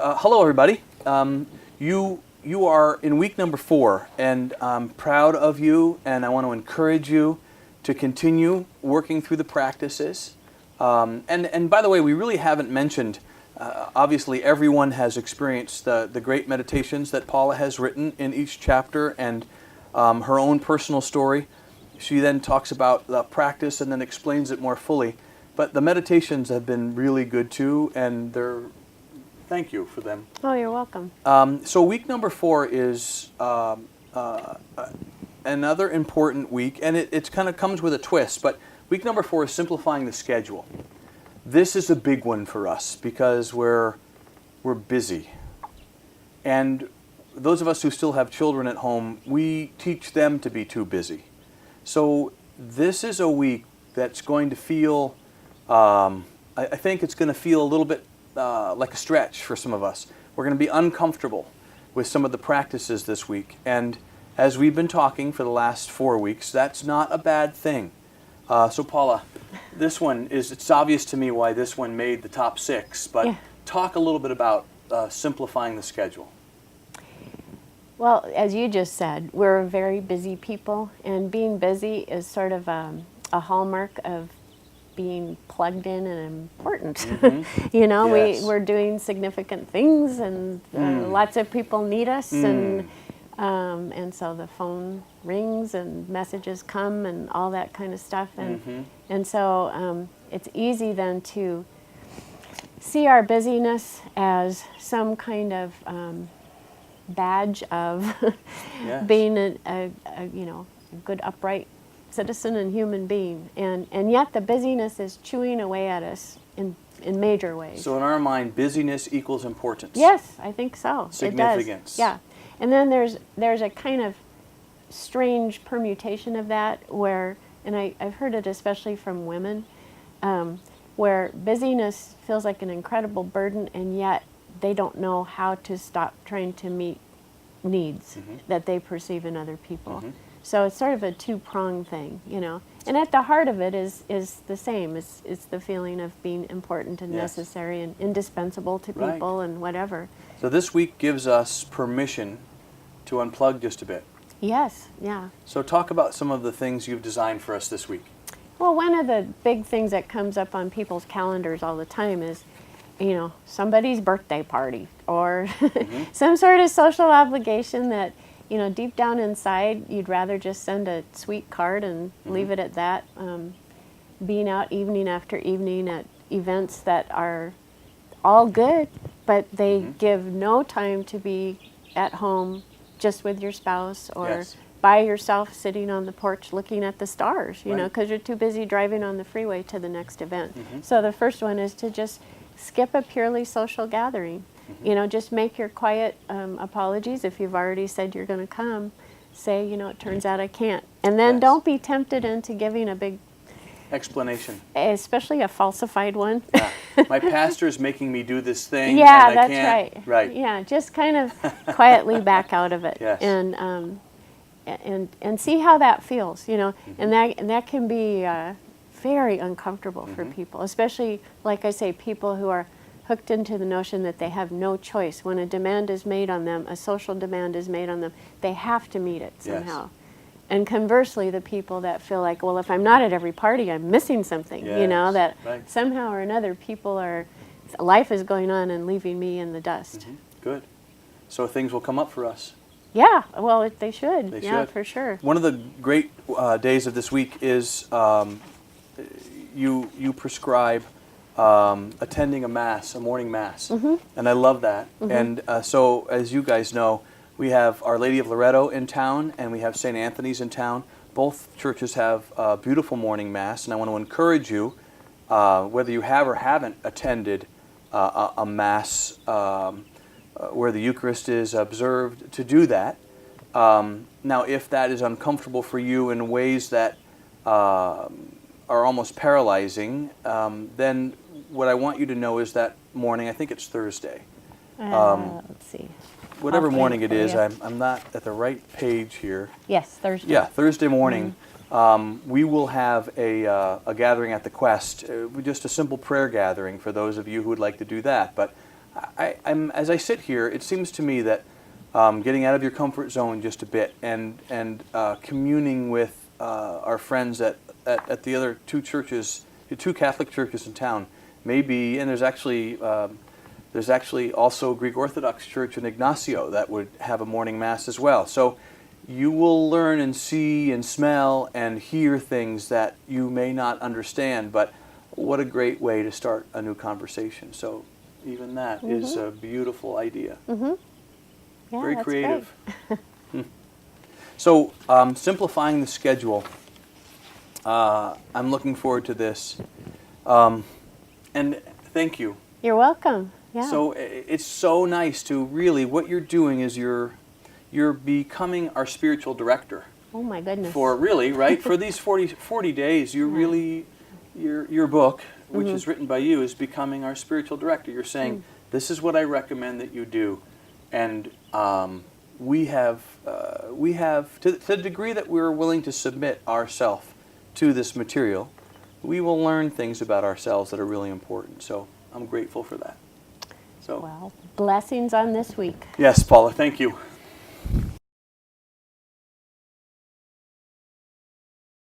Hello, everybody. You are in week number 4, and I'm proud of you, and I want to encourage you to continue working through the practices. And by the way, we really haven't mentioned. Obviously, everyone has experienced the great meditations that Paula has written in each chapter, and her own personal story. She then talks about the practice and then explains it more fully. But the meditations have been really good too, and thank you for them. Oh, you're welcome. So week number 4 is another important week, and it kind of comes with a twist. But week number 4 is simplifying the schedule. This is a big one for us because we're busy, and those of us who still have children at home, we teach them to be too busy. So this is a week that's going to feel. I think it's going to feel a little bit like a stretch for some of us. We're going to be uncomfortable with some of the practices this week. And as we've been talking for the last 4 weeks, that's not a bad thing. So Paula, this one it's obvious to me why this one made the top 6, but yeah. Talk a little bit about simplifying the schedule. Well, as you just said, we're very busy people, and being busy is sort of a hallmark of being plugged in and important. Mm-hmm. Yes. We're doing significant things, and lots of people need us, and so the phone rings and messages come and all that kind of stuff, and so it's easy then to see our busyness as some kind of badge of yes. being a good, upright citizen and human being, and yet the busyness is chewing away at us in major ways. So in our mind, busyness equals importance. Yes, I think so. Significance. It does. Yeah, and then there's a kind of strange permutation of that where, and I've heard it especially from women, where busyness feels like an incredible burden, and yet they don't know how to stop trying to meet needs that they perceive in other people. So it's sort of a two-pronged thing, And at the heart of it is the same. It's the feeling of being important and yes. necessary and indispensable to people right. and whatever. So this week gives us permission to unplug just a bit. Yes, yeah. So talk about some of the things you've designed for us this week. Well, one of the big things that comes up on people's calendars all the time is, somebody's birthday party or some sort of social obligation that, deep down inside, you'd rather just send a sweet card and leave it at that. Being out evening after evening at events that are all good, but they give no time to be at home just with your spouse or yes. by yourself sitting on the porch looking at the stars, because you're too busy driving on the freeway to the next event. So the first one is to just skip a purely social gathering. Just make your quiet apologies. If you've already said you're going to come, say, it turns out I can't. And then yes. don't be tempted into giving a big explanation. Especially a falsified one. Yeah. My pastor's making me do this thing. Yeah, and I that's can't. right. Right. Yeah, just kind of quietly back out of it. Yes. And see how that feels, and that can be very uncomfortable for people, especially, like I say, people who are hooked into the notion that they have no choice. When a demand is made on them, a social demand is made on them, they have to meet it somehow. Yes. And conversely, the people that feel like, well, if I'm not at every party, I'm missing something, yes. that right. somehow or another life is going on and leaving me in the dust. Good. So things will come up for us. Yeah, well, they should. They yeah, should. For sure. One of the great days of this week is you prescribe attending a mass, a morning mass, and I love that. And so, as you guys know, we have Our Lady of Loretto in town, and we have St. Anthony's in town. Both churches have a beautiful morning mass, and I want to encourage you, whether you have or haven't attended a mass where the Eucharist is observed, to do that. Now, if that is uncomfortable for you in ways that are almost paralyzing, then what I want you to know is that morning, I think it's Thursday. Let's see. Whatever morning it is, I'm not at the right page here. Yes, Thursday. Yeah, Thursday morning. We will have a gathering at the Quest, just a simple prayer gathering for those of you who would like to do that. But as I sit here, it seems to me that getting out of your comfort zone just a bit and communing with our friends at the other two churches, the two Catholic churches in town, maybe, and there's actually also a Greek Orthodox church in Ignacio that would have a morning mass as well. So you will learn and see and smell and hear things that you may not understand, but what a great way to start a new conversation. So even that is a beautiful idea. Yeah, Very that's creative. great. So simplifying the schedule. I'm looking forward to this. And thank you. You're welcome. Yeah. So it's so nice to really, what you're doing is you're becoming our spiritual director. Oh my goodness. For really, right? For these 40 days, you really, your book, which is written by you, is becoming our spiritual director. You're saying, this is what I recommend that you do. And we have, to the degree that we're willing to submit ourselves to this material, we will learn things about ourselves that are really important. So I'm grateful for that. So Well, blessings on this week. yes, Paula, thank you.